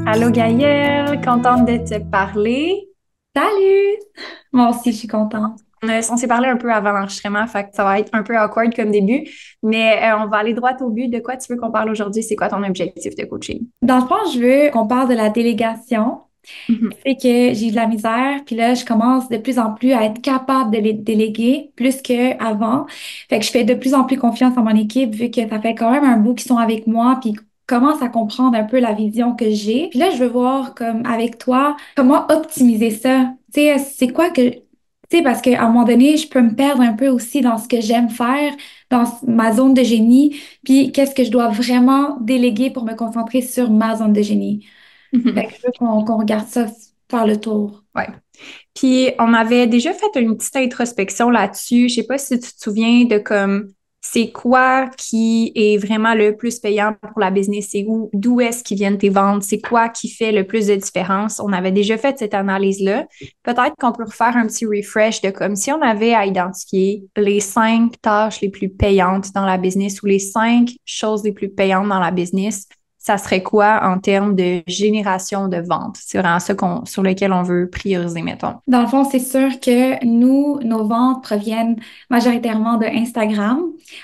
Allô Gaëlle, contente de te parler. Salut! Moi aussi, je suis contente. On s'est parlé un peu avant l'enregistrement, fait que ça va être un peu awkward comme début, mais on va aller droit au but. De quoi tu veux qu'on parle aujourd'hui? C'est quoi ton objectif de coaching? Dans le fond, je veux qu'on parle de la délégation. Mhm. C'est que j'ai de la misère, puis là, je commence de plus en plus à être capable de les déléguer plus qu'avant. Fait que je fais de plus en plus confiance à mon équipe, vu que ça fait quand même un bout qu'ils sont avec moi, puis ils commencent à comprendre un peu la vision que j'ai. Puis là, je veux voir, comme avec toi, comment optimiser ça. Tu sais, c'est quoi que... Tu sais, parce qu'à un moment donné, je peux me perdre un peu aussi dans ce que j'aime faire, dans ma zone de génie, puis qu'est-ce que je dois vraiment déléguer pour me concentrer sur ma zone de génie. Fait Mhm. que je veux qu'on regarde ça faire le tour. Ouais. Puis on avait déjà fait une petite introspection là-dessus. Je sais pas si tu te souviens de comme c'est quoi qui est vraiment le plus payant pour la business, c'est d'où est-ce qu'ils viennent tes ventes, c'est quoi qui fait le plus de différence. On avait déjà fait cette analyse-là. Peut-être qu'on peut refaire un petit refresh de comme si on avait à identifier les 5 tâches les plus payantes dans la business ou les 5 choses les plus payantes dans la business. Ça serait quoi en termes de génération de ventes? C'est vraiment ça sur lequel on veut prioriser, mettons. Dans le fond, c'est sûr que nous, nos ventes proviennent majoritairement de Instagram.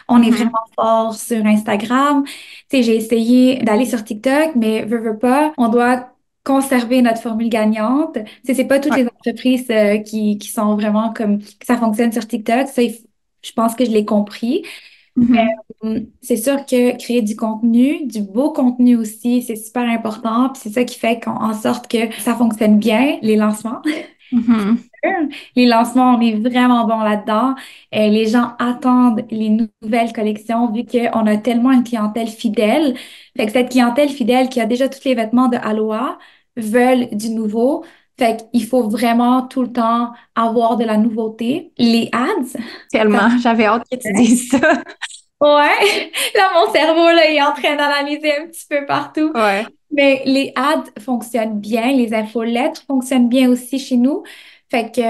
On est vraiment Mhm. fort sur Instagram. Tu sais, j'ai essayé d'aller sur TikTok, mais veux pas, on doit conserver notre formule gagnante. Tu sais, c'est pas toutes Ouais. les entreprises qui sont vraiment comme que ça fonctionne sur TikTok. Ça, je pense que je l'ai compris. Mhm. C'est sûr que créer du contenu, du beau contenu aussi, c'est super important. Puis c'est ça qui fait en sorte que ça fonctionne bien, les lancements. Mhm. Les lancements, on est vraiment bon là-dedans. Les gens attendent les nouvelles collections vu qu'on a tellement une clientèle fidèle. Fait que cette clientèle fidèle qui a déjà tous les vêtements de Aloha veulent du nouveau. Fait qu'il faut vraiment tout le temps avoir de la nouveauté. Les ads, ça Tellement. J'avais hâte que tu dises ça. ouais, là, mon cerveau, là, il est en train d'analyser un petit peu partout. Ouais. Mais les ads fonctionnent bien, les infolettres fonctionnent bien aussi chez nous. Fait que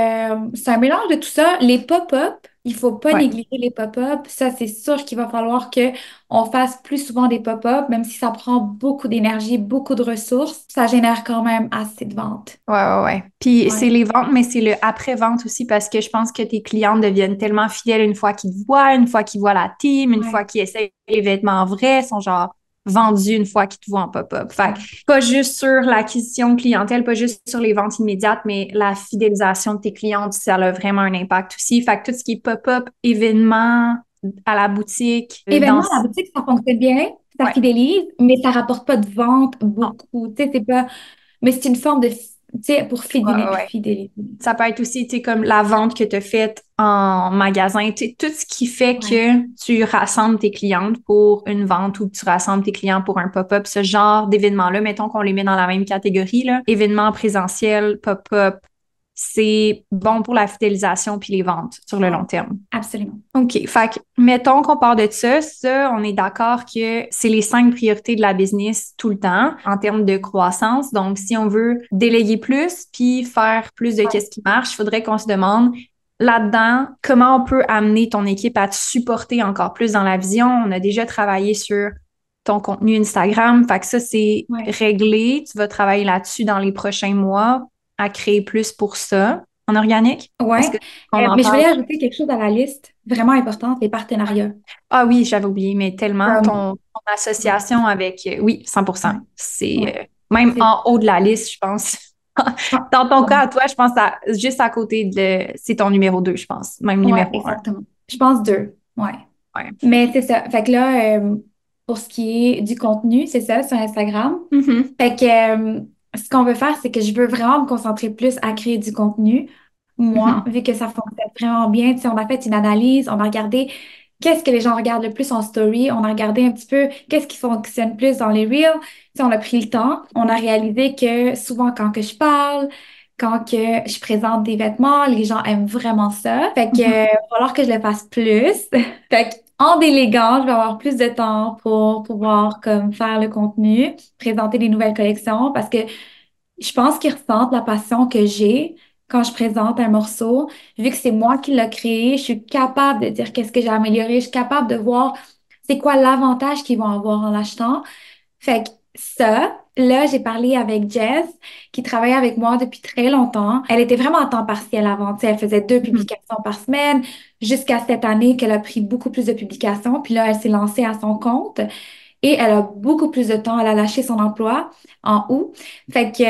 c'est un mélange de tout ça. Les pop-up, il faut pas Ouais. négliger les pop-up. Ça, c'est sûr qu'il va falloir que on fasse plus souvent des pop-up, même si ça prend beaucoup d'énergie, beaucoup de ressources. Ça génère quand même assez de ventes. Ouais, ouais, ouais. Puis c'est Ouais. les ventes, mais c'est le après-vente aussi parce que je pense que tes clientes deviennent tellement fidèles une fois qu'ils te voient, une fois qu'ils voient la team, une Ouais. fois qu'ils essayent les vêtements vrais, sont genre vendus une fois qu'ils te voient en pop-up. Fait que Ouais. pas juste sur l'acquisition de clientèle, pas juste sur les ventes immédiates, mais la fidélisation de tes clientes, ça a vraiment un impact aussi. Fait que tout ce qui est pop-up, événements à la boutique, dans... Événement à la boutique, ça fonctionne bien, ça Ouais. fidélise, mais ça rapporte pas de vente Non. beaucoup. Tu sais, c'est pas. Mais c'est une forme de, tu sais, pour Ouais, ouais, ouais. fidéliser. Ça peut être aussi, tu sais, comme la vente que tu as faite en magasin, tu sais, tout ce qui fait Ouais. que tu rassembles tes clientes pour une vente ou que tu rassembles tes clients pour un pop-up, ce genre d'événements-là, mettons qu'on les met dans la même catégorie, là, événements présentiels, pop-up, c'est bon pour la fidélisation puis les ventes sur le Ouais, long terme. absolument. OK. Fait que, mettons qu'on part de ça, on est d'accord que c'est les 5 priorités de la business tout le temps en termes de croissance. Donc, si on veut déléguer plus puis faire plus de Ouais. qu'est-ce qui marche, il faudrait qu'on se demande là-dedans comment on peut amener ton équipe à te supporter encore plus dans la vision. On a déjà travaillé sur ton contenu Instagram. Fait que ça, c'est Ouais. réglé. Tu vas travailler là-dessus dans les prochains mois à créer plus pour ça en organique. Est-ce Ouais. que on en Mais je parle? voulais ajouter quelque chose à la liste vraiment importante, les partenariats. Ah oui, j'avais oublié, mais tellement Comme, ton ouais, association avec, oui, 100%. ouais, C'est ouais. même C'est, en haut de la liste, je pense. ah, Dans ton ouais, cas, à toi, je pense juste à côté c'est ton numéro 2, je pense. Même ouais, numéro 1. exactement. Je pense deux. Ouais. Ouais. Mais c'est ça. Fait que là, pour ce qui est du contenu, c'est ça, sur Instagram. Mhm. Fait que ce qu'on veut faire, c'est que je veux vraiment me concentrer plus à créer du contenu. Moi, Mhm. vu que ça fonctionne vraiment bien, tu sais, on a fait une analyse, on a regardé qu'est-ce que les gens regardent le plus en story, on a regardé un petit peu qu'est-ce qui fonctionne plus dans les reels. Tu sais, on a pris le temps, on a réalisé que souvent quand que je parle, quand que je présente des vêtements, les gens aiment vraiment ça. Fait que, Mhm. va falloir que je le fasse plus. Fait que, en déléguant, je vais avoir plus de temps pour pouvoir comme faire le contenu, présenter des nouvelles collections parce que je pense qu'ils ressentent la passion que j'ai quand je présente un morceau, vu que c'est moi qui l'ai créé, je suis capable de dire qu'est-ce que j'ai amélioré, je suis capable de voir c'est quoi l'avantage qu'ils vont avoir en l'achetant. Fait que ça, là, j'ai parlé avec Jess, qui travaillait avec moi depuis très longtemps. Elle était vraiment à temps partiel avant, tu sais, elle faisait 2 publications par semaine, jusqu'à cette année qu'elle a pris beaucoup plus de publications. Puis là, elle s'est lancée à son compte et elle a beaucoup plus de temps. Elle a lâché son emploi en août. Fait que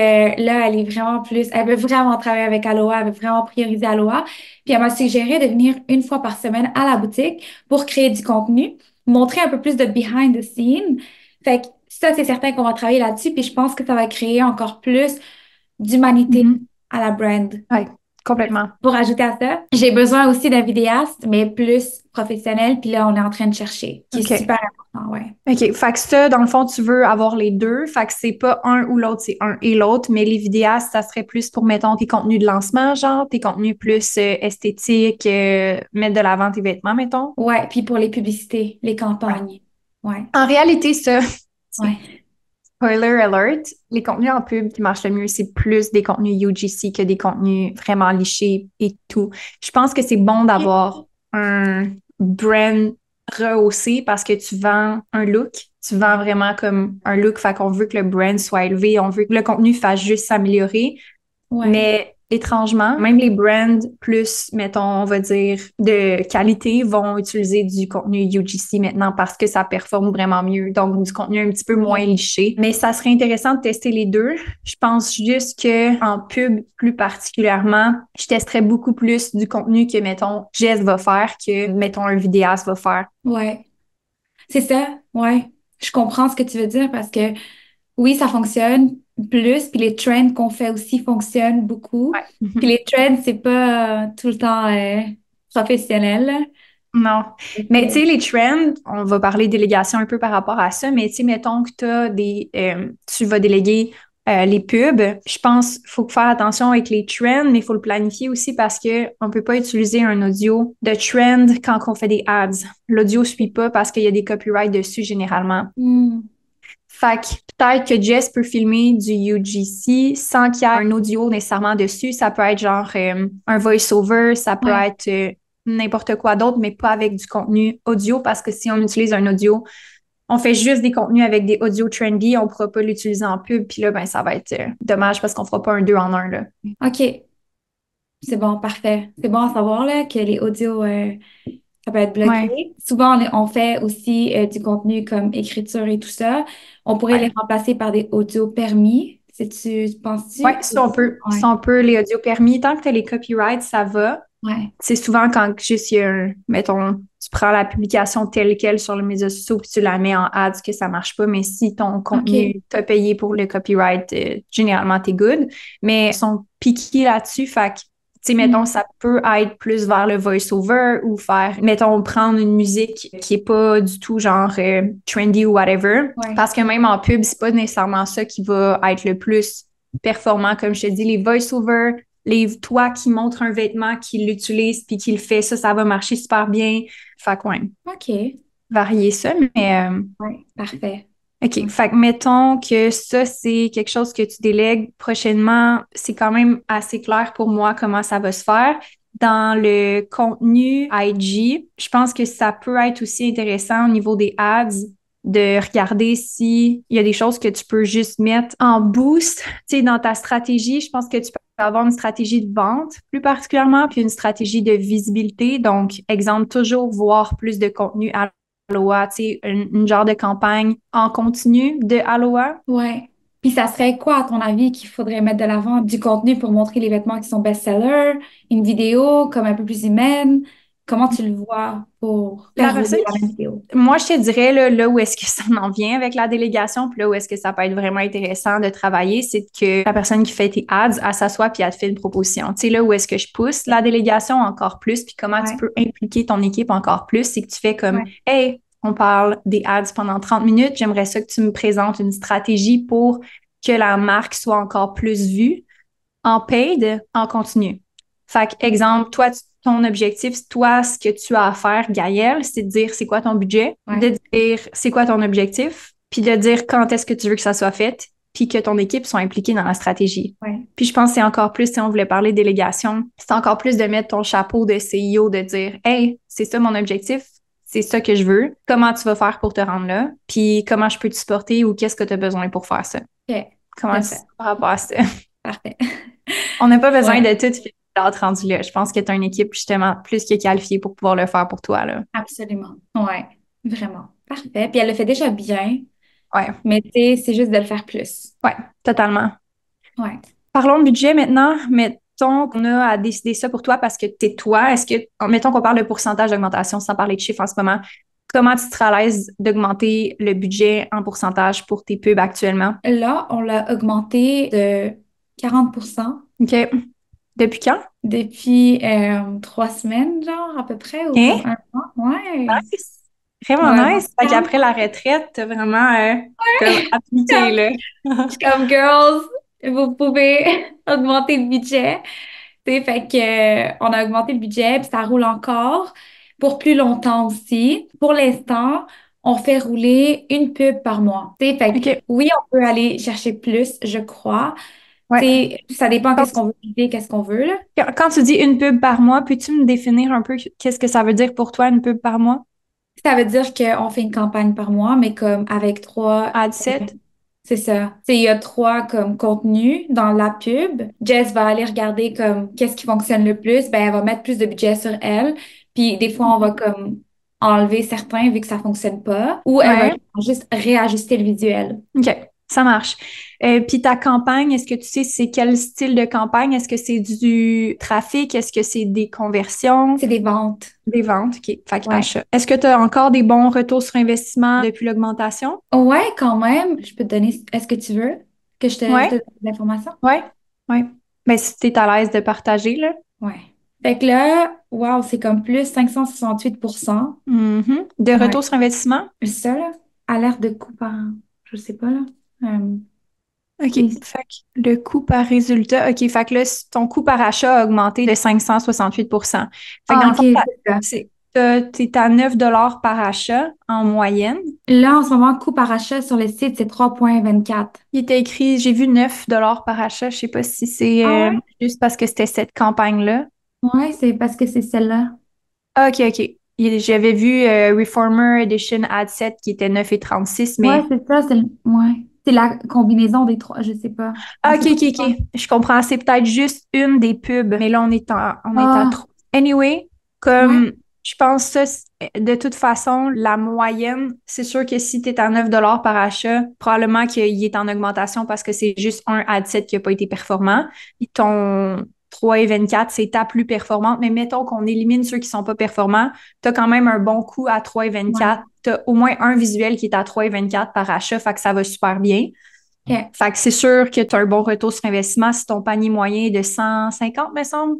là, elle est vraiment plus, elle veut vraiment travailler avec Aloha, elle veut vraiment prioriser Aloha. Puis elle m'a suggéré de venir une fois par semaine à la boutique pour créer du contenu, montrer un peu plus de behind the scene. Fait que ça, c'est certain qu'on va travailler là-dessus. Puis je pense que ça va créer encore plus d'humanité Mhm. à la brand. Ouais, complètement. Pour ajouter à ça, j'ai besoin aussi d'un vidéaste, mais plus professionnel. Puis là, on est en train de chercher, qui est OK. super important, ouais. OK. Fait que ça, dans le fond, tu veux avoir les deux. Fait que c'est pas un ou l'autre, c'est un et l'autre. Mais les vidéastes, ça serait plus pour, mettons, tes contenus de lancement, genre, tes contenus plus esthétiques, mettre de l'avant tes vêtements, mettons. Ouais, puis pour les publicités, les Ouais. campagnes. Ouais, En réalité, ça, ouais. spoiler alert, les contenus en pub qui marchent le mieux, c'est plus des contenus UGC que des contenus vraiment lichés et tout. Je pense que c'est bon d'avoir un brand rehaussé parce que tu vends un look, tu vends vraiment comme un look, fait qu'on veut que le brand soit élevé, on veut que le contenu fasse juste s'améliorer. Ouais. Mais étrangement, même les brands plus, mettons, on va dire, de qualité vont utiliser du contenu UGC maintenant parce que ça performe vraiment mieux. Donc, du contenu un petit peu moins liché. Mais ça serait intéressant de tester les deux. Je pense juste que en pub, plus particulièrement, je testerais beaucoup plus du contenu que, mettons, Jess va faire que, mettons, un vidéaste va faire. Ouais. C'est ça, ouais. Je comprends ce que tu veux dire parce que oui, ça fonctionne plus, puis les trends qu'on fait aussi fonctionnent beaucoup. Puis Ouais. les trends, c'est pas tout le temps professionnel, là. Non. Fait Mais tu que, sais, les trends, on va parler délégation un peu par rapport à ça, mais tu sais, mettons que tu vas déléguer les pubs. Je pense qu'il faut faire attention avec les trends, mais il faut le planifier aussi parce que on peut pas utiliser un audio de trend quand on fait des ads. L'audio suit pas parce qu'il y a des copyrights dessus généralement. hmm, Fait que peut-être que Jess peut filmer du UGC sans qu'il y ait un audio nécessairement dessus. Ça peut être genre un voice-over, ça peut ouais, être n'importe quoi d'autre, mais pas avec du contenu audio parce que si on utilise un audio, on fait juste des contenus avec des audios trendy, on ne pourra pas l'utiliser en pub. Puis là, ben, ça va être dommage parce qu'on fera pas un deux en un, là. OK, c'est bon, parfait. C'est bon à savoir là, que les audios, ça peut être Ouais, bloqué. Souvent, on fait aussi du contenu comme écriture et tout ça. On pourrait les ouais. remplacer par des audios permis. Si tu Ouais, penses-tu? ça on peut, Ouais, ça on peut, les audios permis. Tant que tu as les copyrights, ça va. ouais. C'est souvent quand juste il y a mettons, tu prends la publication telle quelle sur les médias sociaux puis tu la mets en ads que ça marche pas. Mais si ton OK. contenu t'a payé pour le copyright, généralement t'es good. Mais ils sont piqués là-dessus. Fait que, tu sais, mettons, Hmm. ça peut être plus vers le voice-over ou faire, mettons, prendre une musique qui est pas du tout genre trendy ou whatever. Ouais. Parce que même en pub, c'est pas nécessairement ça qui va être le plus performant. Comme je te dis, les voice-over, toi qui montres un vêtement, qui l'utilise puis qui le fait, ça va marcher super bien. Fait que, ouais, OK. varier ça, mais Ouais, parfait. OK. Fait que mettons que ça, c'est quelque chose que tu délègues prochainement. C'est quand même assez clair pour moi comment ça va se faire. Dans le contenu IG, je pense que ça peut être aussi intéressant au niveau des ads de regarder s'il y a des choses que tu peux juste mettre en boost, tu sais, dans ta stratégie. Je pense que tu peux avoir une stratégie de vente plus particulièrement, puis une stratégie de visibilité. Donc, exemple, toujours voir plus de contenu à Aloha, tu sais, une genre de campagne en continu de Aloha. Ouais. Puis ça serait quoi, à ton avis, qu'il faudrait mettre de l'avant? Du contenu pour montrer les vêtements qui sont best-sellers, une vidéo comme un peu plus humaine. Comment tu le vois pour La faire rouler personne la qui... même vidéo? Moi, je te dirais, là où est-ce que ça en vient avec la délégation, puis là où est-ce que ça peut être vraiment intéressant de travailler, c'est que la personne qui fait tes ads, elle s'assoit puis elle te fait une proposition. Tu sais, là où est-ce que je pousse la délégation encore plus, puis comment tu Ouais, peux impliquer ton équipe encore plus, c'est que tu fais comme, ouais, hey, on parle des ads pendant 30 minutes, j'aimerais ça que tu me présentes une stratégie pour que la marque soit encore plus vue en paid, en continu. Fait que, exemple, toi, ton objectif, toi, ce que tu as à faire, Gaëlle, c'est de dire c'est quoi ton budget, ouais. de dire c'est quoi ton objectif, puis de dire quand est-ce que tu veux que ça soit fait, puis que ton équipe soit impliquée dans la stratégie. Ouais. Puis je pense que c'est encore plus, si on voulait parler délégation, c'est encore plus de mettre ton chapeau de CEO, de dire « Hey, c'est ça mon objectif, c'est ça que je veux. Comment tu vas faire pour te rendre là? Puis comment je peux te supporter ou qu'est-ce que tu as besoin pour faire ça? » OK. Comment tu te Parfait. sens par rapport à ça? Parfait. On n'a pas besoin Ouais, de tout faire rendu là. Je pense que tu as une équipe justement plus que qualifiée pour pouvoir le faire pour toi, là. absolument. Ouais, vraiment. Parfait. Puis elle le fait déjà bien, Ouais, mais tu sais, c'est juste de le faire plus. ouais, totalement. Ouais. Parlons de budget maintenant. Mettons qu'on a à décider ça pour toi parce que t'es toi. Est-ce que, mettons qu'on parle de pourcentage d'augmentation sans parler de chiffres en ce moment, comment tu serais à l'aise d'augmenter le budget en pourcentage pour tes pubs actuellement? Là, on l'a augmenté de 40% OK. Depuis quand? depuis 3 semaines, genre, à peu près, ou comme OK. 1 mois. Ouais. Nice. Vraiment On l'a nice. augmenté Fait 40. qu'après la retraite, t'as vraiment comme appliqué, là. Je suis comme, girls, vous pouvez augmenter le budget. Tu sais, fait que, on a augmenté le budget, puis ça roule encore pour plus longtemps aussi. Pour l'instant, on fait rouler une pub par mois. Tu sais, fait que, OK. oui, on peut aller chercher plus, je crois. Tu Ouais. sais, ça dépend Quand qu'est-ce qu'on veut viser, qu'est-ce qu'on veut, là. quand tu dis une pub par mois, peux-tu me définir un peu qu'est-ce que ça veut dire pour toi, une pub par mois? Ça veut dire qu'on fait une campagne par mois, mais comme avec trois. Ad set? C'est ça. Tu sais, il y a trois comme contenus dans la pub. Jess va aller regarder comme qu'est-ce qui fonctionne le plus. Ben, elle va mettre plus de budget sur elle. Puis des fois, on va comme enlever certains vu que ça fonctionne pas. Ou elle va Ouais. juste réajuster le visuel. OK, ça marche. Puis ta campagne, est-ce que tu sais c'est quel style de campagne? Est-ce que c'est du trafic? Est-ce que c'est des conversions? C'est des ventes. Des ventes? OK, fait que Ouais. achat. Est-ce que tu as encore des bons retours sur investissement depuis l'augmentation? Ouais, quand même. Je peux te donner. Est-ce que tu veux que je te Ouais, donne l'information? ouais, ouais. Ben, si tu es à l'aise de partager, là. Ouais. Fait que là, wow, c'est comme plus 568%. Mhm. De Ouais. retour sur investissement? Ça, là, alerte de coût par. Je sais pas, là. Euh, OK. c'est Fait que le coût par résultat, OK. Fait que là, ton coût par achat a augmenté de 568. Fait que dans Ah, le OK, fond, c'est ça. t'es à 9 par achat en moyenne. Là, en ce moment, coût par achat sur le site, c'est 3,24. Il était écrit, j'ai vu 9 par achat. Je sais pas si c'est Ah ouais? juste parce que c'était cette campagne-là. Ouais, c'est parce que c'est celle-là. Ah, OK, OK. J'avais vu Reformer Edition Ad Set qui était 9,36, Ouais, mais c'est ça, ouais. C'est la combinaison des trois, je sais pas. On ah, OK, sait pas OK, quoi. OK. Je comprends. C'est peut-être juste une des pubs, mais là, on est à Ah, trop. Anyway, ouais, comme je pense ça, de toute façon, la moyenne, c'est sûr que si tu es à 9 par achat, probablement qu'il est en augmentation parce que c'est juste un ad set qui n'a pas été performant. Et ton 3,24, c'est ta plus performante. Mais mettons qu'on élimine ceux qui sont pas performants, tu as quand même un bon coup à ouais. 3,24. Tu as au moins un visuel qui est à 3,24 par achat, fait que ça va super bien. OK. Fait que c'est sûr que tu as un bon retour sur investissement si ton panier moyen est de 150, me semble.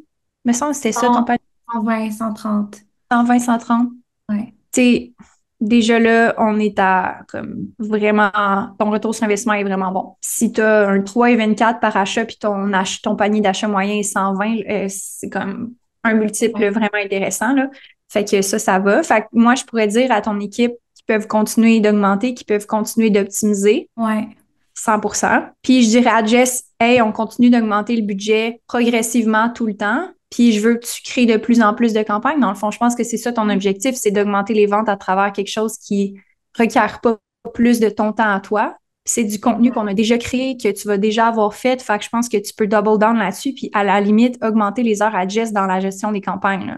Me semble que c'était ça ton 100, panier. 120, 130. 120, 130. Ouais. Tu sais, déjà là, on est à comme vraiment, ton retour sur investissement est vraiment bon. Si tu as un 3,24 par achat puis ton panier d'achat moyen est 120, c'est comme un multiple Ouais. vraiment intéressant, là. Fait que ça va. Fait que moi, je pourrais dire à ton équipe qu'ils peuvent continuer d'augmenter, qu'ils peuvent continuer d'optimiser. Ouais. 100%. Puis je dirais à Jess, hey, on continue d'augmenter le budget progressivement tout le temps. Puis je veux que tu crées de plus en plus de campagnes. Dans le fond, je pense que c'est ça ton objectif, c'est d'augmenter les ventes à travers quelque chose qui requiert pas plus de ton temps à toi. Puis c'est du contenu qu'on a déjà créé, que tu vas déjà avoir fait. Fait que je pense que tu peux double down là-dessus, puis à la limite, augmenter les heures à Jess dans la gestion des campagnes, là.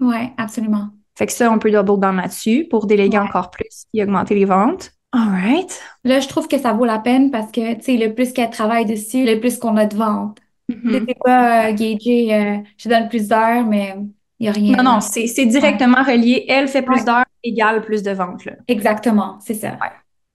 Ouais, absolument. Fait que ça, on peut double down là-dessus pour déléguer Ouais. encore plus et augmenter les ventes. All right. Là, je trouve que ça vaut la peine parce que, tu sais, le plus qu'elle travaille dessus, le plus qu'on a de ventes. Tu sais, Mhm. c'est pas gager, je te donne plus d'heures, mais il n'y a Non, rien non, là. c'est Ouais. directement relié. Elle fait plus Ouais, d'heures égale plus de ventes, là. exactement, c'est ça. Ouais, ouais.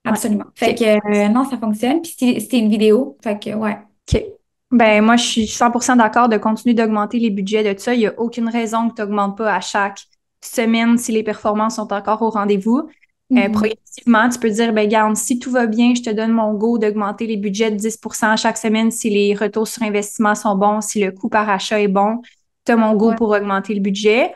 Absolument. Fait OK. que, non, ça fonctionne. Puis c'était une vidéo. Fait que, ouais. OK. Ben, moi, je suis 100% d'accord de continuer d'augmenter les budgets de ça. Il n'y a aucune raison que tu n'augmentes pas à chaque semaine si les performances sont encore au rendez-vous. Mhm. Progressivement, tu peux dire, ben, garde, si tout va bien, je te donne mon go d'augmenter les budgets de 10% chaque semaine si les retours sur investissement sont bons, si le coût par achat est bon. Tu as mon go Ouais, pour augmenter le budget.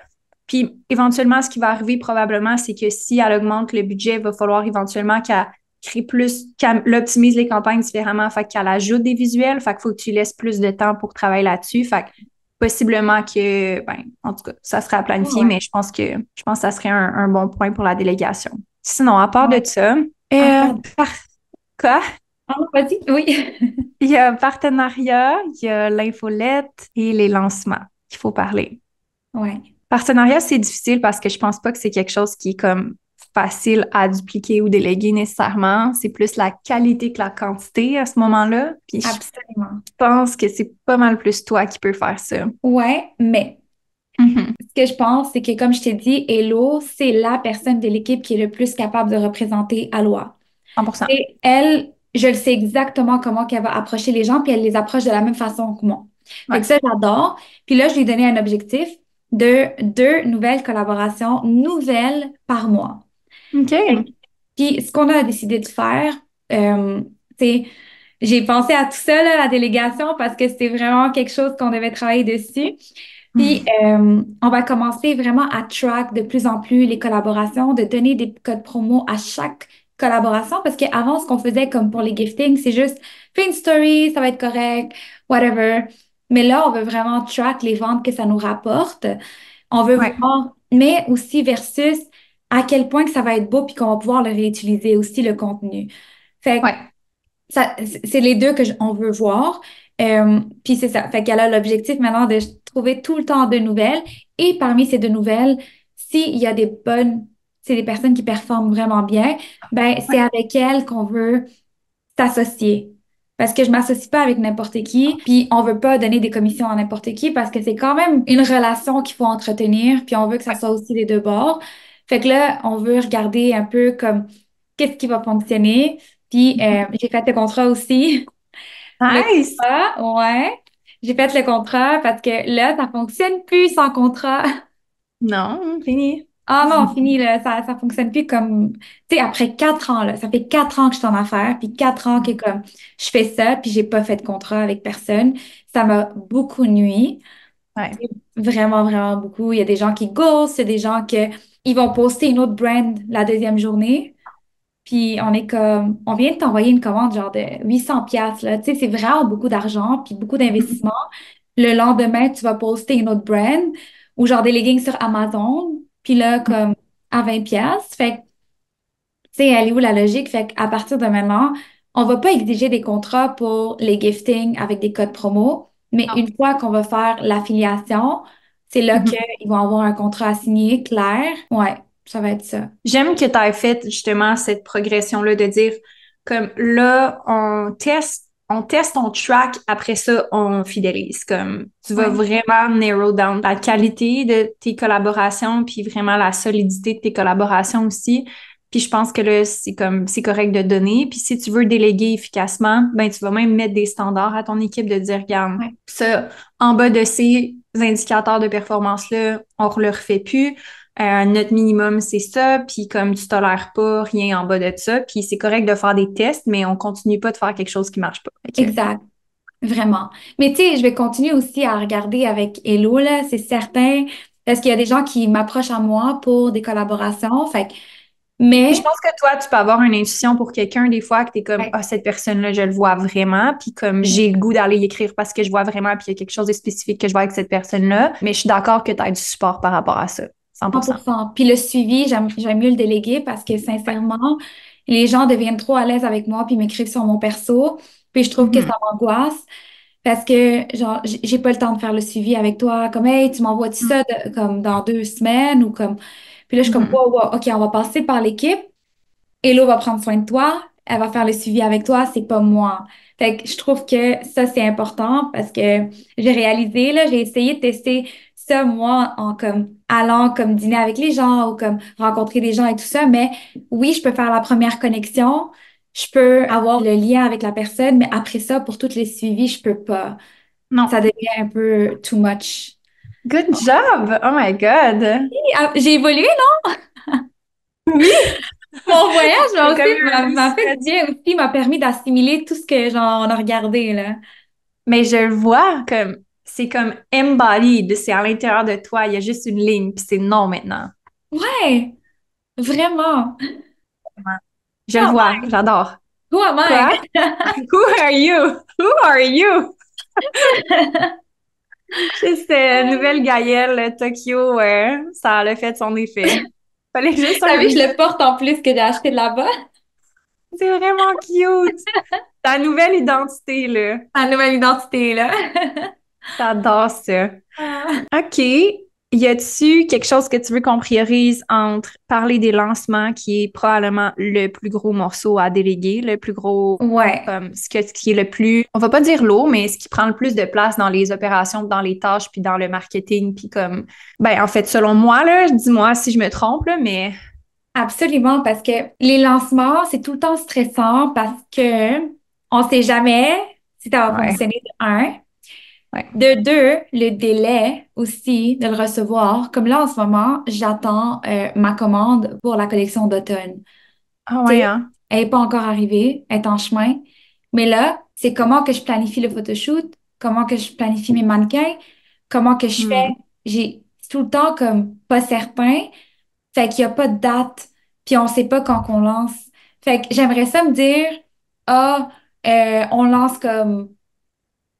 Puis, éventuellement, ce qui va arriver probablement, c'est que si elle augmente le budget, il va falloir éventuellement qu'elle crée plus, qu'elle optimise les campagnes différemment, fait qu'elle ajoute des visuels, fait qu'il faut que tu laisses plus de temps pour travailler là-dessus, fait que possiblement que, ben, en tout cas, ça serait à planifier, Ouais. mais je pense que ça serait un bon point pour la délégation. Sinon, à part de Ouais. ça, À part... par quoi? Ah, vas-y, oui. Il y a partenariat, il y a l'infolette et les lancements qu'il faut parler. Ouais. Partenariat, c'est difficile parce que je pense pas que c'est quelque chose qui est comme facile à dupliquer ou déléguer nécessairement. C'est plus la qualité que la quantité à ce moment-là. Puis je Absolument. pense que c'est pas mal plus toi qui peux faire ça. Ouais, mais Mhm. ce que je pense, c'est que comme je t'ai dit, Hello, c'est la personne de l'équipe qui est le plus capable de représenter Aloha. 100%. Et elle, je le sais exactement comment qu'elle va approcher les gens, puis elle les approche de la même façon que moi. Fait que Ouais. ça, j'adore. Puis là, je lui ai donné un objectif de 2 nouvelles collaborations nouvelles par mois. Fait que- OK. Puis ce qu'on a décidé de faire, c'est, j'ai pensé à tout ça, là, la délégation, parce que c'était vraiment quelque chose qu'on devait travailler dessus. Puis, Mhm. on va commencer vraiment à track de plus en plus les collaborations, de donner des codes promo à chaque collaboration, parce qu'avant, ce qu'on faisait comme pour les giftings, c'est juste fais une story, ça va être correct, whatever. Mais là, on veut vraiment track les ventes que ça nous rapporte. On veut Ouais. voir, mais aussi versus à quel point que ça va être beau puis qu'on va pouvoir le réutiliser aussi, le contenu. Fait que Ouais. c'est les deux que on veut voir. Puis c'est ça. Fait qu'elle a l'objectif maintenant de trouver tout le temps de nouvelles. Et parmi ces 2 nouvelles, s'il y a des bonnes, c'est des personnes qui performent vraiment bien, ben c'est Ouais. avec elles qu'on veut s'associer. Parce que je m'associe pas avec n'importe qui, puis on veut pas donner des commissions à n'importe qui parce que c'est quand même une relation qu'il faut entretenir, puis on veut que ça Ouais. soit aussi des deux bords. Fait que là, on veut regarder un peu comme qu'est-ce qui va fonctionner. Puis j'ai fait le contrat aussi. Le Nice. contrat, ouais. J'ai fait le contrat parce que là, ça fonctionne plus sans contrat. Non, fini. Ah non, fini, là, ça fonctionne plus comme, tu sais, après 4 ans, là, ça fait 4 ans que je suis en affaires, puis 4 ans que comme je fais ça, puis j'ai pas fait de contrat avec personne. Ça m'a beaucoup nui, Ouais. vraiment, vraiment beaucoup. Il y a des gens qui ghostent, il y a des gens qui ils vont poster une autre brand la deuxième journée, puis on est comme, on vient de t'envoyer une commande genre de 800 pièces là, tu sais, c'est vraiment beaucoup d'argent, puis beaucoup d'investissement. Le lendemain, tu vas poster une autre brand ou genre des leggings sur Amazon. Puis là, comme à 20 pièces. Fait que, tu sais, elle est où la logique? Fait qu'à partir de maintenant, on va pas exiger des contrats pour les giftings avec des codes promo. Mais Non. une fois qu'on va faire l'affiliation, c'est là Mhm. qu'ils vont avoir un contrat à signer clair. Ouais, ça va être ça. J'aime que tu aies fait justement cette progression-là de dire comme là, on teste, on track, après ça, on fidélise. Comme tu vas Ouais, vraiment narrow down la qualité de tes collaborations, puis vraiment la solidité de tes collaborations aussi. Puis je pense que là, c'est correct de donner. Puis si tu veux déléguer efficacement, ben tu vas même mettre des standards à ton équipe de dire, regarde, ouais. ça, en bas de ces indicateurs de performance-là, on ne le refait plus. Notre minimum, c'est ça, puis comme tu tolères pas rien en bas de ça, puis c'est correct de faire des tests, mais on continue pas de faire quelque chose qui marche pas. Fait que, Exact. Vraiment. Mais tu sais, je vais continuer aussi à regarder avec Hello, là, c'est certain, parce qu'il y a des gens qui m'approchent à moi pour des collaborations. Fait que, puis je mais, pense que toi, tu peux avoir une intuition pour quelqu'un des fois que tu es comme, ouais, ah, cette personne-là, je le vois vraiment, puis comme j'ai le goût d'aller y écrire parce que je vois vraiment, puis il y a quelque chose de spécifique que je vois avec cette personne-là, mais je suis d'accord que tu as du support par rapport à ça, 100%. 100%. Puis le suivi, j'aime mieux le déléguer parce que Ouais. sincèrement, les gens deviennent trop à l'aise avec moi puis m'écrivent sur mon perso. Puis je trouve que Mhm. ça m'angoisse parce que, genre, j'ai pas le temps de faire le suivi avec toi. Comme, hey, tu m'envoies-tu ça comme dans 2 semaines ou comme. Puis là, je suis comme, Mhm. wow, wow, OK, on va passer par l'équipe. Hello va prendre soin de toi, elle va faire le suivi avec toi, c'est pas moi. Fait que je trouve que ça, c'est important parce que j'ai réalisé, là, j'ai essayé de tester ça, moi, en comme allant comme dîner avec les gens ou comme rencontrer des gens et tout ça, mais oui, je peux faire la première connexion, je peux avoir le lien avec la personne, mais après ça, pour tous les suivis, je peux pas. Non. Ça devient un peu too much. Good job! Oh my God! Ah, j'ai évolué, non? Oui! Mon voyage T'as m'a aussi comme eu un m'a fait reset. du bien aussi, m'a permis d'assimiler tout ce que genre on a regardé là. Mais je le vois comme, c'est comme embodied, c'est à l'intérieur de toi, il y a juste une ligne, puis c'est non maintenant. Ouais, vraiment. Je le vois, j'adore. Who am I? Quoi? Who are you? Who are you? Juste nouvelle Gaëlle, Tokyo, ça a fait son effet. Fallait juste T'as un vu, je visuel. le porte en plus que j'ai acheté de là-bas. C'est vraiment cute. Ta nouvelle identité, là. Ma nouvelle identité, là. J'adore ça. Ah. OK. Y a-tu quelque chose que tu veux qu'on priorise entre parler des lancements, qui est probablement le plus gros morceau à déléguer, le plus gros, Ouais, comme ce qui est le plus, on va pas dire lourd, mais ce qui prend le plus de place dans les opérations, dans les tâches, puis dans le marketing, puis comme, ben en fait, selon moi, là, dis-moi si je me trompe, là, mais absolument, parce que les lancements, c'est tout le temps stressant parce que on sait jamais si ça va ouais, fonctionner de un. ouais. De deux, le délai aussi de le recevoir. Comme là, en ce moment, j'attends ma commande pour la collection d'automne. Ah Tu ouais, sais, hein? elle n'est pas encore arrivée, elle est en chemin. Mais là, c'est comment que je planifie le photoshoot, comment que je planifie mes mannequins, comment que je fais. Hmm. J'ai tout le temps comme pas certain. Fait qu'il n'y a pas de date, puis on ne sait pas quand qu'on lance. Fait que j'aimerais ça me dire, ah, on lance comme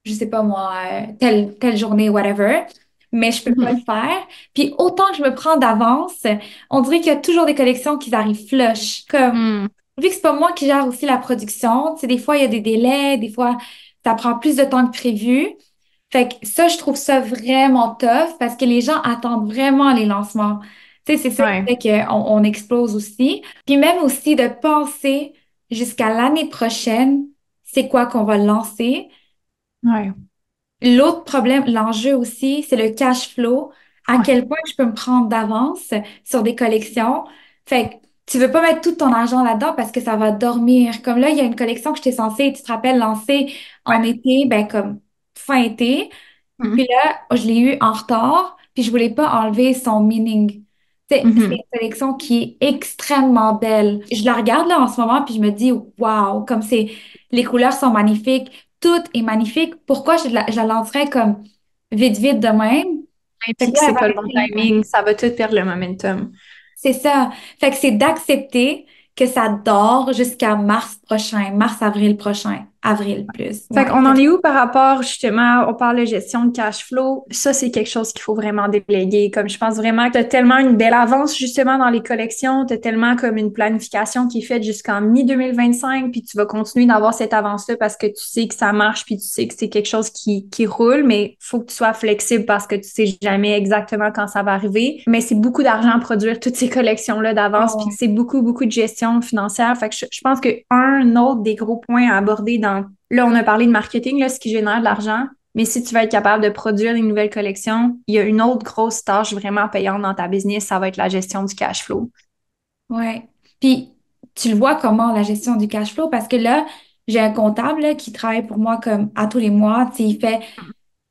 je sais pas moi, telle journée, whatever, mais je peux pas le Mhm. faire. Puis autant que je me prends d'avance, on dirait qu'il y a toujours des collections qui arrivent flush. Comme, Hmm. vu que c'est pas moi qui gère aussi la production, tu sais, des fois il y a des délais, des fois ça prend plus de temps que prévu. Fait que ça, je trouve ça vraiment tough parce que les gens attendent vraiment les lancements. Tu sais, c'est ça qui Ouais, fait qu'on explose aussi. Puis même aussi de penser jusqu'à l'année prochaine, c'est quoi qu'on va lancer. ouais, L'autre problème, l'enjeu aussi, c'est le cash flow. À ouais. quel point je peux me prendre d'avance sur des collections. Fait que tu veux pas mettre tout ton argent là-dedans parce que ça va dormir. Comme là, il y a une collection que j'étais censée, tu te rappelles, lancer en Ouais. été, ben comme fin été. Puis Mhm. là, je l'ai eu en retard, puis je voulais pas enlever son meaning. C'est une Mhm. collection qui est extrêmement belle. Je la regarde là en ce moment, puis je me dis, waouh, comme les couleurs sont magnifiques, tout est magnifique. Pourquoi je la lancerais comme vite, vite de même? Et Fait puis que que là, elle c'est va pas le bon rester longtemps. timing, ça va tout perdre le momentum. C'est ça. Fait que c'est d'accepter que ça dort jusqu'à mars prochain, mars-avril prochain, avril plus. Fait Ouais. qu'on Fait en que- est où par rapport, justement, on parle de gestion de cash flow. Ça, c'est quelque chose qu'il faut vraiment déléguer. Comme je pense vraiment que tu as tellement une belle avance, justement, dans les collections. Tu as tellement comme une planification qui est faite jusqu'en mi-2025, puis tu vas continuer d'avoir cette avance-là parce que tu sais que ça marche, puis tu sais que c'est quelque chose qui roule, mais faut que tu sois flexible parce que tu sais jamais exactement quand ça va arriver. Mais c'est beaucoup d'argent à produire toutes ces collections-là d'avance, puis Oh, c'est beaucoup, beaucoup de gestion financière. Fait que je pense que un autre des gros points à aborder dans là, on a parlé de marketing, là, ce qui génère de l'argent. Mais si tu veux être capable de produire des nouvelles collections, il y a une autre grosse tâche vraiment payante dans ta business, ça va être la gestion du cash flow. ouais. Puis, tu le vois comment la gestion du cash flow? Parce que là, j'ai un comptable là, qui travaille pour moi comme à tous les mois. Tu sais,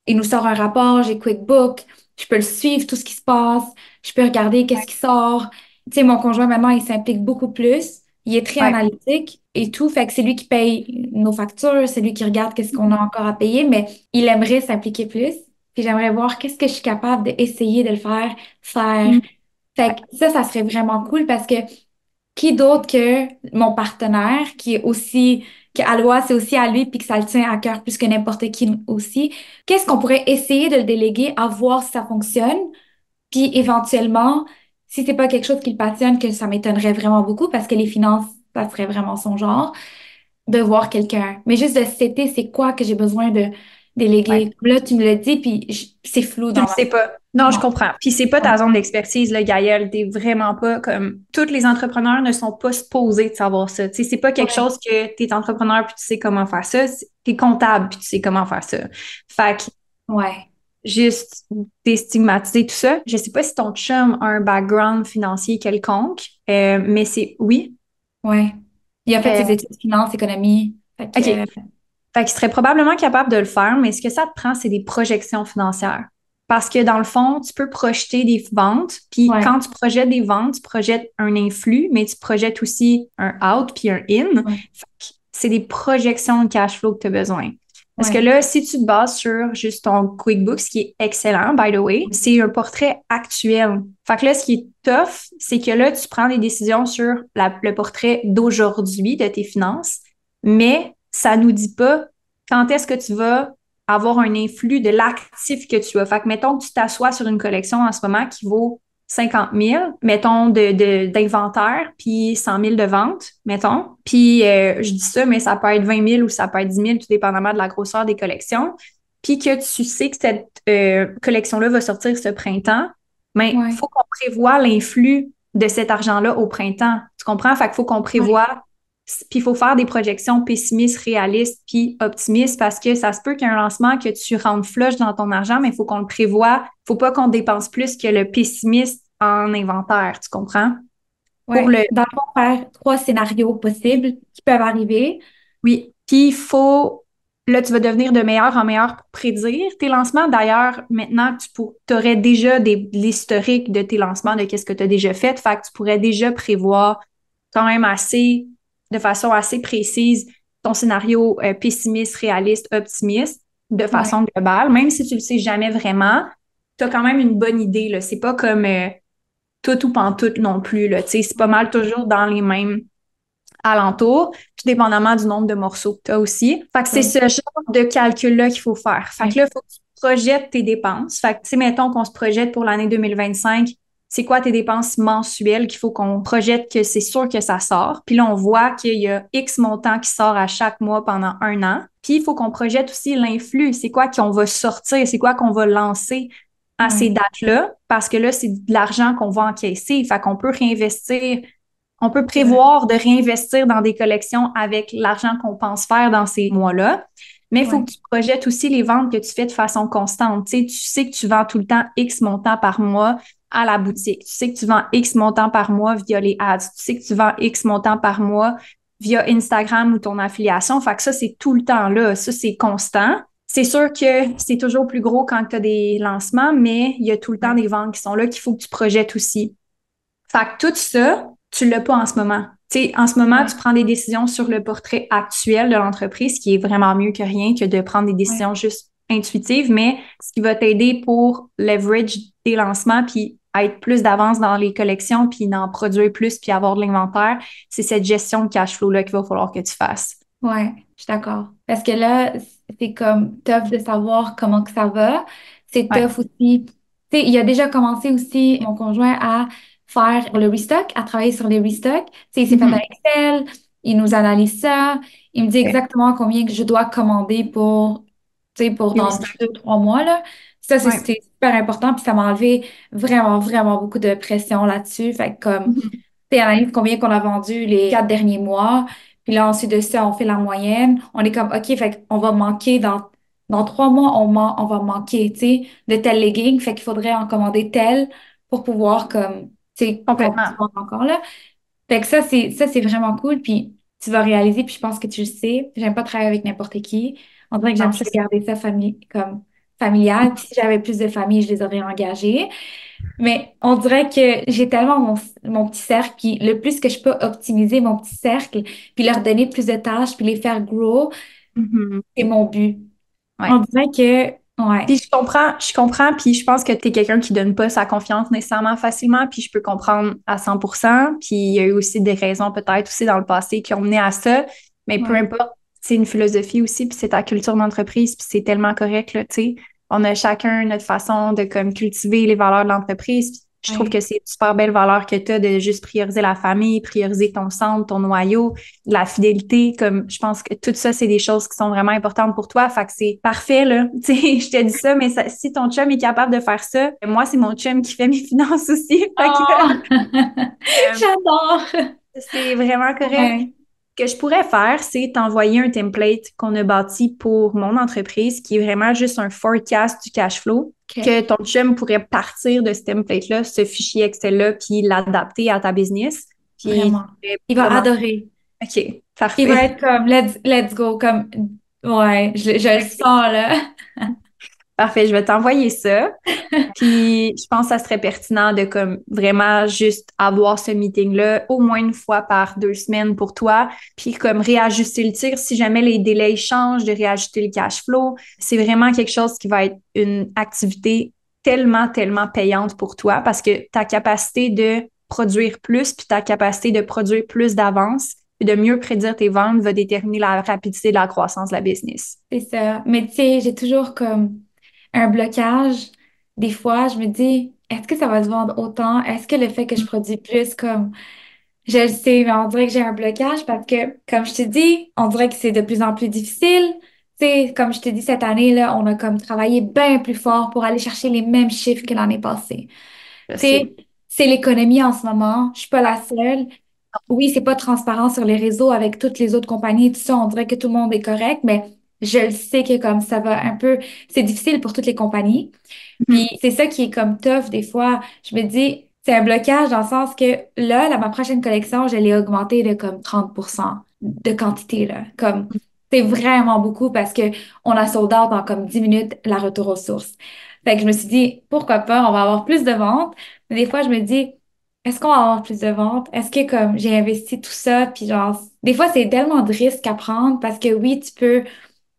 il nous sort un rapport, j'ai QuickBook, je peux le suivre, tout ce qui se passe, je peux regarder qu'est-ce qui sort. Tu sais, mon conjoint, maintenant, il s'implique beaucoup plus. Il est très Ouais. analytique et tout. Fait que c'est lui qui paye nos factures, c'est lui qui regarde qu'est-ce qu'on a encore à payer, mais il aimerait s'impliquer plus. Puis j'aimerais voir qu'est-ce que je suis capable d'essayer de le faire. Mm. Fait que ça serait vraiment cool parce que qui d'autre que mon partenaire qui est aussi, que Aloha, c'est aussi à lui puis que ça le tient à cœur plus que n'importe qui aussi. Qu'est-ce qu'on pourrait essayer de le déléguer à voir si ça fonctionne? Puis éventuellement, si c'est pas quelque chose qui le passionne, que ça m'étonnerait vraiment beaucoup parce que les finances, ça serait vraiment son genre, de voir quelqu'un. Mais juste de citer c'est quoi que j'ai besoin de Ouais. déléguer. Là, tu me le dis, puis c'est flou Tu dans le ma sais pas. Non, je non. comprends. Puis c'est pas ta zone d'expertise, là, Gaëlle. T'es vraiment pas comme. Tous les entrepreneurs ne sont pas supposés de savoir ça. Tu sais, c'est pas quelque Ouais. chose que t'es entrepreneur puis tu sais comment faire ça. T'es comptable puis tu sais comment faire ça. Fait que Ouais. juste déstigmatiser tout ça. Je sais pas si ton chum a un background financier quelconque, mais c'est oui. Ouais. Il a fait ses Euh, études de finance, économie. Fait OK. que, Fait qu'il serait probablement capable de le faire, mais ce que ça te prend, c'est des projections financières. Parce que dans le fond, tu peux projeter des ventes, puis ouais. quand tu projettes des ventes, tu projettes un influx, mais tu projettes aussi un out puis un in. Ouais. Fait que c'est des projections de cash flow que tu as besoin. Parce que Ouais. là, si tu te bases sur juste ton QuickBooks, ce qui est excellent, by the way, c'est un portrait actuel. Fait que là, ce qui est tough, c'est que là, tu prends des décisions sur le portrait d'aujourd'hui de tes finances, mais ça nous dit pas quand est-ce que tu vas avoir un influx de l'actif que tu as. Fait que mettons que tu t'assois sur une collection en ce moment qui vaut 50 000, mettons, d'inventaire, puis 100 000 de vente, mettons. Puis je dis ça, mais ça peut être 20 000 ou ça peut être 10 000, tout dépendamment de la grosseur des collections. Puis que tu sais que cette collection-là va sortir ce printemps, mais il Ouais. faut qu'on prévoie l'influx de cet argent-là au printemps. Tu comprends? Fait qu'il faut qu'on Ouais. prévoie, puis il faut faire des projections pessimistes, réalistes, puis optimistes, parce que ça se peut qu'il y ait un lancement que tu rentres flush dans ton argent, mais il faut qu'on le prévoie. Il ne faut pas qu'on dépense plus que le pessimiste en inventaire, tu comprends? Pour Ouais. le Dans le fond, faire 3 scénarios possibles qui peuvent arriver. oui. Puis il faut là, tu vas devenir de meilleur en meilleur pour prédire tes lancements. D'ailleurs, maintenant, tu aurais déjà l'historique de tes lancements, de qu'est-ce que tu as déjà fait. Fait que tu pourrais déjà prévoir quand même assez, de façon assez précise, ton scénario pessimiste, réaliste, optimiste, de Ouais. façon globale. Même si tu le sais jamais vraiment, tu as quand même une bonne idée, là. C'est pas comme tout ou pantoute non plus, là. Tu sais, c'est pas Ouais. mal toujours dans les mêmes alentours, tout dépendamment du nombre de morceaux que tu as aussi. Fait que c'est Ouais. ce genre de calcul-là qu'il faut faire. Fait que là, il faut que tu projettes tes dépenses. Fait que, tu sais, mettons qu'on se projette pour l'année 2025, c'est quoi tes dépenses mensuelles qu'il faut qu'on projette que c'est sûr que ça sort. Puis là, on voit qu'il y a X montant qui sort à chaque mois pendant un an. Puis il faut qu'on projette aussi l'influx. C'est quoi qu'on va sortir? C'est quoi qu'on va lancer à ces Ouais. dates-là? Parce que là, c'est de l'argent qu'on va encaisser. Fait qu'on peut réinvestir, on peut C'est vrai. prévoir de réinvestir dans des collections avec l'argent qu'on pense faire dans ces mois-là. Mais il faut Ouais. que tu projettes aussi les ventes que tu fais de façon constante. Tu sais que tu vends tout le temps X montant par mois à la boutique. Tu sais que tu vends X montant par mois via les ads. Tu sais que tu vends X montant par mois via Instagram ou ton affiliation. Fait que ça, c'est tout le temps là. Ça, c'est constant. C'est sûr que c'est toujours plus gros quand tu as des lancements, mais il y a tout le temps Ouais. des ventes qui sont là qu'il faut que tu projettes aussi. Fait que tout ça, tu l'as pas en ce moment. Tu sais, en ce moment, tu Ouais. prends des décisions sur le portrait actuel de l'entreprise, qui est vraiment mieux que rien que de prendre des Ouais. décisions juste intuitives, mais ce qui va t'aider pour leverage tes lancements, puis être plus d'avance dans les collections, puis d'en produire plus, puis avoir de l'inventaire, c'est cette gestion de cash flow-là qu'il va falloir que tu fasses. Ouais, je suis d'accord. Parce que là, c'est comme tough de savoir comment que ça va. C'est Ouais. tough aussi. Tu sais, il a déjà commencé aussi, mon conjoint, à faire le restock, à travailler sur les restocks. Tu sais, il s'est fait un Mhm. Excel, il nous analyse ça, il me dit Ok. exactement combien que je dois commander pour, tu sais, pour Et oui, dans 2, 3 mois, là. Ça, ouais. c'est super important, puis ça m'a enlevé vraiment, vraiment beaucoup de pression là-dessus. Fait que comme, Mhm. tu sais, analyse combien qu'on a vendu les 4 derniers mois. Puis là, ensuite de ça, on fait la moyenne. On est comme, OK, fait qu'on va manquer dans 3 mois, on va manquer, tu sais, de tel legging. Fait qu'il faudrait en commander tel pour pouvoir, comme, tu sais, qu'on puisse Complètement. vendre encore là. Fait que ça, c'est vraiment cool. Puis tu vas réaliser, puis je pense que tu le sais. J'aime pas travailler avec n'importe qui. On dirait que Non, j'aime c'est ça ça. garder ça comme familial. Puis si j'avais plus de famille, je les aurais engagés. Mais on dirait que j'ai tellement mon petit cercle, puis le plus que je peux optimiser mon petit cercle, puis leur donner plus de tâches, puis les faire grow, Mhm. c'est mon but. Ouais. On dirait que, ouais, Puis je comprends, puis je pense que tu es quelqu'un qui donne pas sa confiance nécessairement facilement, puis je peux comprendre à 100%. Puis il y a eu aussi des raisons peut-être aussi dans le passé qui ont mené à ça, mais peu ouais, importe, c'est une philosophie aussi, puis c'est ta culture d'entreprise, puis c'est tellement correct, là, tu sais. On a chacun notre façon de comme cultiver les valeurs de l'entreprise. Puis je trouve ouais, que c'est une super belle valeur que tu as de juste prioriser la famille, prioriser ton centre, ton noyau, la fidélité, comme je pense que tout ça, c'est des choses qui sont vraiment importantes pour toi. Fait que c'est parfait, là. Tu sais, je te dis ça, mais si ton chum est capable de faire ça, moi, c'est mon chum qui fait mes finances aussi. Fait que oh, euh, j'adore. c'est vraiment correct. Ouais, Ce que je pourrais faire, c'est t'envoyer un template qu'on a bâti pour mon entreprise, qui est vraiment juste un forecast du cash flow, ok, que ton chum pourrait partir de ce template-là, ce fichier Excel-là, puis l'adapter à ta business. Puis, vraiment. tu pourrais Il va commencer. adorer. OK, Il va parfait. être comme, let's go, comme, ouais, je le sens là. Parfait, je vais t'envoyer ça. Puis je pense que ça serait pertinent de comme vraiment juste avoir ce meeting-là au moins une fois par 2 semaines pour toi, puis comme réajuster le tir si jamais les délais changent, de réajuster le cash flow. C'est vraiment quelque chose qui va être une activité tellement, tellement payante pour toi parce que ta capacité de produire plus, puis ta capacité de produire plus d'avance, puis de mieux prédire tes ventes va déterminer la rapidité de la croissance de la business. C'est ça. Mais tu sais, j'ai toujours comme un blocage. Des fois, je me dis, est-ce que ça va se vendre autant? Est-ce que le fait que je produis plus, comme, je le sais, mais on dirait que j'ai un blocage parce que, comme je te dis, on dirait que c'est de plus en plus difficile. Tu sais, comme je te dis, cette année, là, on a comme travaillé bien plus fort pour aller chercher les mêmes chiffres que l'année passée. Je Tu sais, sais. c'est l'économie en ce moment. Je suis pas la seule. Oui, c'est pas transparent sur les réseaux avec toutes les autres compagnies, tout ça, on dirait que tout le monde est correct, mais je le sais que comme ça va un peu, c'est difficile pour toutes les compagnies. Puis Mhm. c'est ça qui est comme tough des fois. Je me dis, c'est un blocage dans le sens que là, ma prochaine collection, je l'ai augmentée de comme 30% de quantité, là. Comme, c'est vraiment beaucoup parce que on a sold out en comme 10 minutes la retour aux sources. Fait que je me suis dit, pourquoi pas, on va avoir plus de ventes. Mais des fois, je me dis, est-ce qu'on va avoir plus de ventes? Est-ce que comme j'ai investi tout ça, puis genre, des fois, c'est tellement de risques à prendre parce que oui, tu peux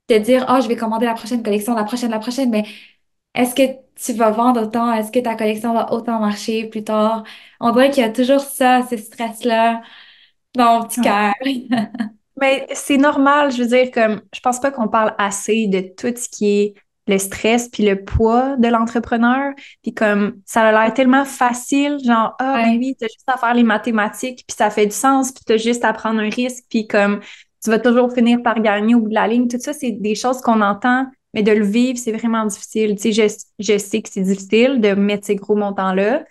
te dire, ah, je vais commander la prochaine collection, la prochaine, mais est-ce que tu vas vendre autant? Est-ce que ta collection va autant marcher plus tard? On dirait qu'il y a toujours ça, ce stress-là dans mon petit Ouais. cœur. Mais c'est normal, je veux dire, comme, je pense pas qu'on parle assez de tout ce qui est le stress puis le poids de l'entrepreneur. Puis comme, ça a l'air tellement facile, genre, ah, ben Ouais. oui, t'as juste à faire les mathématiques puis ça fait du sens puis t'as juste à prendre un risque puis comme, tu vas toujours finir par gagner au bout de la ligne. Tout ça, c'est des choses qu'on entend, mais de le vivre, c'est vraiment difficile. Tu sais, je sais que c'est difficile de mettre ces gros montants-là.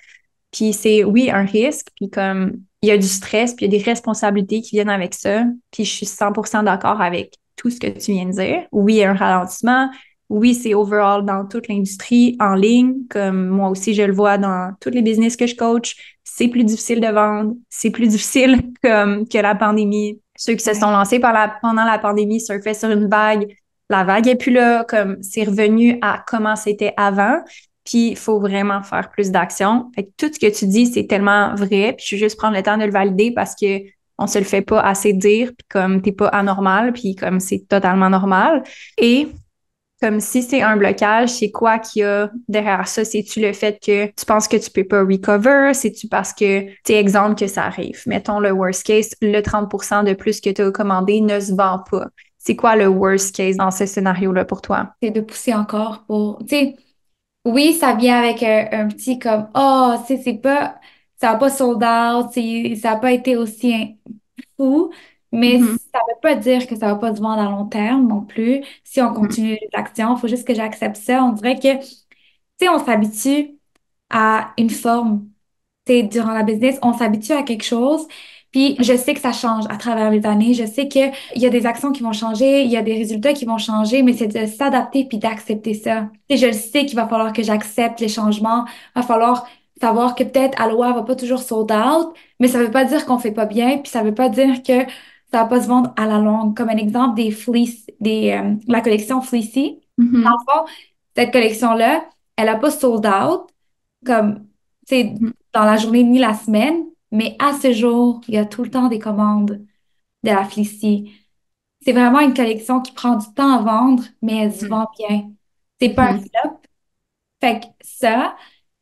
Puis c'est, oui, un risque, puis comme il y a du stress, puis il y a des responsabilités qui viennent avec ça. Puis je suis 100% d'accord avec tout ce que tu viens de dire. Oui, il y a un ralentissement. Oui, c'est overall dans toute l'industrie en ligne, comme moi aussi je le vois dans tous les business que je coach. C'est plus difficile de vendre, c'est plus difficile comme que la pandémie. Ceux qui se sont Ouais. lancés pendant la pandémie surfaient sur une vague. La vague est plus là, comme c'est revenu à comment c'était avant. Puis, il faut vraiment faire plus d'actions. Fait que tout ce que tu dis, c'est tellement vrai. Puis, je veux juste prendre le temps de le valider parce que on se le fait pas assez dire. Puis, comme t'es pas anormal, puis comme c'est totalement normal. Et comme si c'est un blocage, c'est quoi qu'il y a derrière ça? C'est-tu le fait que tu penses que tu peux pas recover? C'est-tu parce que, tu sais, exemple que ça arrive. Mettons le worst case, le 30% de plus que tu as commandé ne se vend pas. C'est quoi le worst case dans ce scénario-là pour toi? C'est de pousser encore pour, tu sais, oui, ça vient avec un petit comme, oh, tu sais, ça n'a pas sold out, ça n'a pas été aussi fou, mais Mhm, ça ne veut pas dire que ça va pas se vendre à long terme non plus. Si on mhm, continue les actions, il faut juste que j'accepte ça. On dirait que, tu sais, on s'habitue à une forme. Tu sais, durant la business, on s'habitue à quelque chose. Puis je sais que ça change à travers les années. Je sais qu'il y a des actions qui vont changer, il y a des résultats qui vont changer, mais c'est de s'adapter puis d'accepter ça. Tu sais, je le sais qu'il va falloir que j'accepte les changements. Il va falloir savoir que peut-être Aloha va pas toujours sold out, mais ça veut pas dire qu'on fait pas bien, puis ça veut pas dire que ça va pas se vendre à la longue. Comme un exemple des fleece, la collection Fleecy. Dans mhm, le fond, cette collection-là, elle a pas sold out comme, tu sais, mhm, dans la journée ni la semaine, mais à ce jour, il y a tout le temps des commandes de la Flicy. C'est vraiment une collection qui prend du temps à vendre, mais elle se mhm, vend bien. C'est pas un mhm. flop. Fait que ça.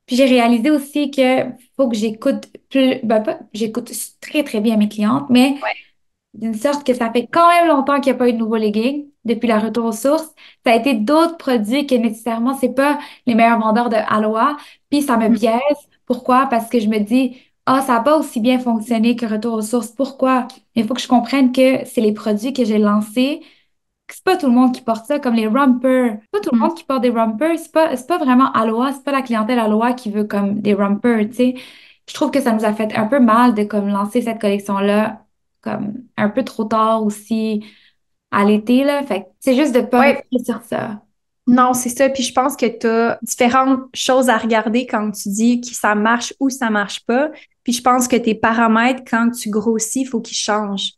Puis j'ai réalisé aussi que faut que j'écoute plus, ben pas, j'écoute très très bien mes clientes, mais d'une sorte que ça fait quand même longtemps qu'il n'y a pas eu de nouveaux leggings depuis la retour aux sources. Ça a été d'autres produits que nécessairement, c'est pas les meilleurs vendeurs de Aloha. Puis ça me Mhm. biaise. Pourquoi? Parce que je me dis, ah, ça n'a pas aussi bien fonctionné que retour aux sources. Pourquoi? Il faut que je comprenne que c'est les produits que j'ai lancés. C'est pas tout le monde qui porte ça, comme les rompers. C'est pas tout le Mhm. monde qui porte des rompers. C'est pas vraiment Aloha. C'est pas la clientèle Aloha qui veut comme des rompers, tu sais. Je trouve que ça nous a fait un peu mal de comme lancer cette collection-là comme un peu trop tard aussi à l'été, là. Fait que c'est juste de pas Ouais, rester sur ça. non, c'est ça. Puis je pense que tu as différentes choses à regarder quand tu dis que ça marche ou ça marche pas. Puis je pense que tes paramètres, quand tu grossis, il faut qu'ils changent.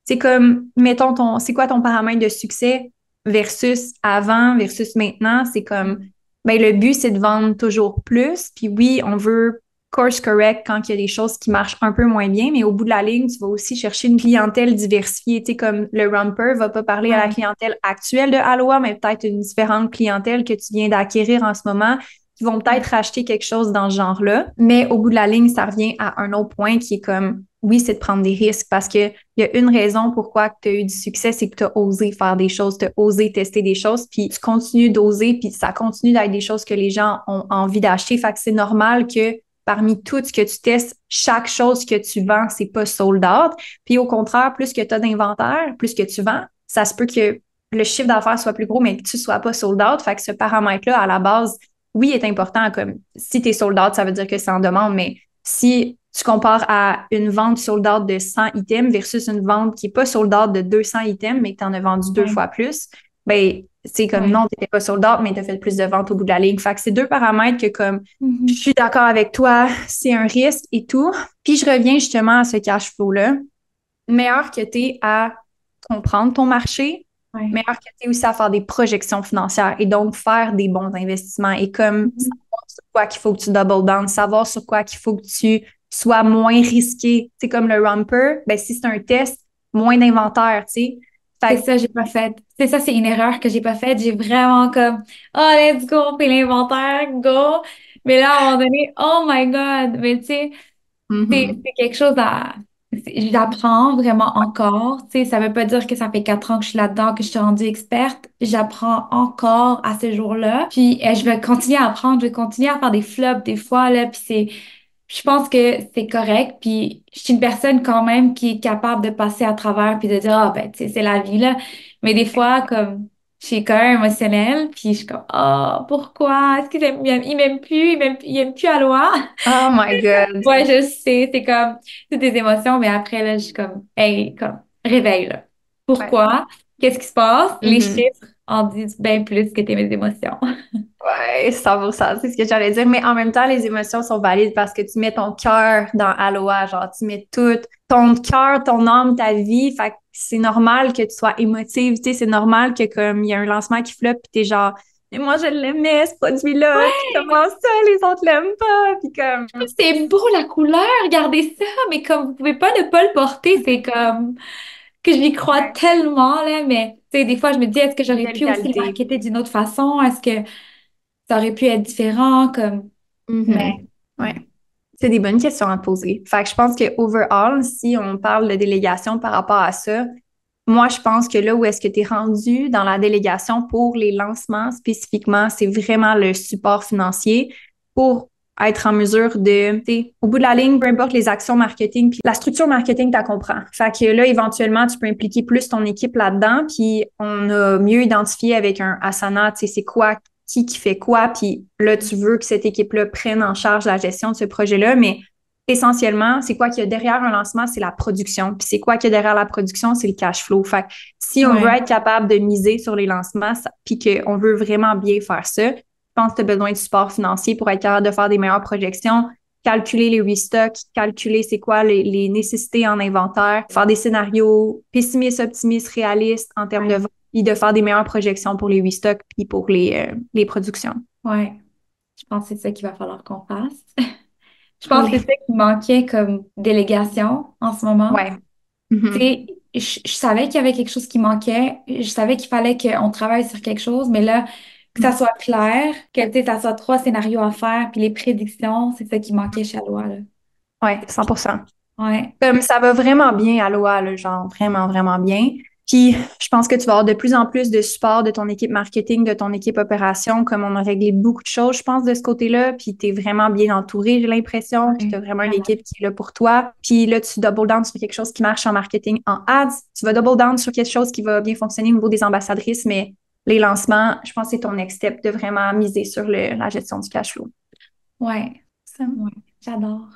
C'est comme, mettons, c'est quoi ton paramètre de succès? versus avant, versus maintenant, c'est comme, ben, le but, c'est de vendre toujours plus. Puis oui, on veut course correct quand il y a des choses qui marchent un peu moins bien, mais au bout de la ligne, tu vas aussi chercher une clientèle diversifiée. Tu sais, comme le Rumper va pas parler à la Ouais. clientèle actuelle de Aloha, mais peut-être une différente clientèle que tu viens d'acquérir en ce moment, qui vont peut-être acheter quelque chose dans ce genre-là. Mais au bout de la ligne, ça revient à un autre point qui est comme, oui, c'est de prendre des risques parce que il y a une raison pourquoi tu as eu du succès, c'est que tu as osé faire des choses, tu as osé tester des choses, puis tu continues d'oser, puis ça continue d'être des choses que les gens ont envie d'acheter. Fait que c'est normal que parmi tout ce que tu testes, chaque chose que tu vends, c'est pas sold out. Puis au contraire, plus que tu as d'inventaire, plus que tu vends, ça se peut que le chiffre d'affaires soit plus gros, mais que tu sois pas sold out. Fait que ce paramètre-là, à la base, oui, est important. Comme si tu es sold out, ça veut dire que c'est en demande, mais si tu compares à une vente sold out de 100 items versus une vente qui n'est pas sold out de 200 items, mais que tu en as vendu deux Ouais. fois plus, ben, c'est comme Ouais. non, tu n'étais pas sold out, mais tu as fait plus de ventes au bout de la ligne. Fait que c'est deux paramètres que comme je Mhm. suis d'accord avec toi, c'est un risque et tout. Puis je reviens justement à ce cash flow-là. Meilleur que tu es à comprendre ton marché, Ouais. meilleur que tu es aussi à faire des projections financières et donc faire des bons investissements. Et comme Mhm. savoir sur quoi qu'il faut que tu double down, savoir sur quoi qu'il faut que tu sois moins risqué. C'est comme le Rumper, ben si c'est un test, moins d'inventaire, tu sais. C'est Fait que, ça, j'ai pas fait. C'est ça, c'est une erreur que j'ai pas faite. J'ai vraiment comme, oh, let's go, on fait l'inventaire, go. Mais là, à un moment donné, oh my God. Mais tu sais, mhm. c'est quelque chose j'apprends vraiment encore. Tu sais, ça veut pas dire que ça fait 4 ans que je suis là-dedans, que je suis rendue experte. J'apprends encore à ce jour-là. Puis, je vais continuer à apprendre. Je vais continuer à faire des flops des fois, là. Puis je pense que c'est correct. Puis, je suis une personne quand même qui est capable de passer à travers puis de dire, ah, ben, tu sais, c'est la vie, là. Mais des fois, comme, je suis quand même émotionnelle. Puis, je suis comme, oh, pourquoi? Est-ce qu'il il m'aime plus? Il m'aime plus à loi? Oh my God. Ouais, je sais, c'est comme, c'est des émotions, mais après, là, je suis comme, hey, comme, réveille, là. Ouais. Pourquoi? Qu'est-ce qui se passe? Les Mhm. chiffres en disent bien plus que tes émotions. Ouais, 100%, c'est ce que j'allais dire. Mais en même temps, les émotions sont valides parce que tu mets ton cœur dans Aloha, genre tu mets tout, ton cœur, ton âme, ta vie. Fait que c'est normal que tu sois émotive, tu sais, c'est normal que comme il y a un lancement qui floppe, puis t'es genre, mais moi je l'aimais ce produit-là, puis comment ça, les autres l'aiment pas, puis comme, C'est beau la couleur, regardez ça, mais comme vous pouvez pas ne pas le porter, c'est comme que j'y crois ouais, tellement, là, mais tu sais, des fois, je me dis, est-ce que une j'aurais belle pu aussi le qualité. marketer d'une autre façon? Est-ce que ça aurait pu être différent? Comme, mais, Mhm. Ouais. ouais. C'est des bonnes questions à te poser. Fait que je pense que overall, si on parle de délégation par rapport à ça, moi, je pense que là où est-ce que tu es rendu dans la délégation pour les lancements spécifiquement, c'est vraiment le support financier pour être en mesure de, au bout de la ligne, peu importe les actions marketing, puis la structure marketing, tu comprends. Fait que là, éventuellement, tu peux impliquer plus ton équipe là-dedans, puis on a mieux identifié avec un Asana, tu sais, c'est quoi, qui fait quoi, puis là, tu veux que cette équipe-là prenne en charge la gestion de ce projet-là, mais essentiellement, c'est quoi qu'il y a derrière un lancement? C'est la production. Puis c'est quoi qu'il y a derrière la production? C'est le cash flow. Fait que si on veut Ouais. être capable de miser sur les lancements, puis qu'on veut vraiment bien faire ça, je pense que tu as besoin de support financier pour être capable de faire des meilleures projections, calculer les restocks, calculer c'est quoi les nécessités en inventaire, faire des scénarios pessimistes, optimistes, réalistes en termes de Ouais. vente, puis de faire des meilleures projections pour les restocks puis pour les productions. Ouais. Je pense que c'est ça qu'il va falloir qu'on fasse. Je pense Cool. que c'est ça qui manquait comme délégation en ce moment. Ouais. Tu Mhm. sais, je savais qu'il y avait quelque chose qui manquait. Je savais qu'il fallait qu'on travaille sur quelque chose, mais là, que ça soit clair, que tu sais, ça soit 3 scénarios à faire, puis les prédictions, c'est ça qui manquait chez Aloha, là. Ouais, 100%. Ouais, Comme ça va vraiment bien à l'OA, là, genre vraiment, vraiment bien. Puis, je pense que tu vas avoir de plus en plus de support de ton équipe marketing, de ton équipe opération, comme on a réglé beaucoup de choses, je pense, de ce côté-là. Puis, tu es vraiment bien entouré, j'ai l'impression. Puis, tu as ouais, vraiment une vraiment. équipe qui est là pour toi. Puis là, tu double down sur quelque chose qui marche en marketing, en ads. Tu vas double down sur quelque chose qui va bien fonctionner au niveau des ambassadrices, mais les lancements, je pense que c'est ton next step de vraiment miser sur la gestion du cash flow. Ouais, Ça, ouais, j'adore.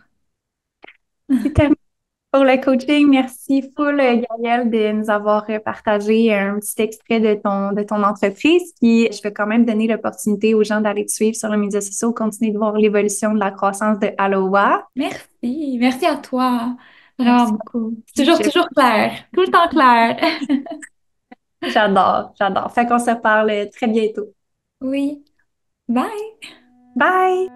c'est terminé pour le coaching. Merci full, Gaëlle, de nous avoir partagé un petit extrait de ton entreprise. Puis, je vais quand même donner l'opportunité aux gens d'aller te suivre sur les médias sociaux, continuer de voir l'évolution de la croissance de Aloha. Merci, merci à toi, vraiment Merci. beaucoup. C'est toujours, toujours clair, tout le temps clair. J'adore, j'adore. Fait qu'on se reparle très bientôt. Oui. Bye! Bye!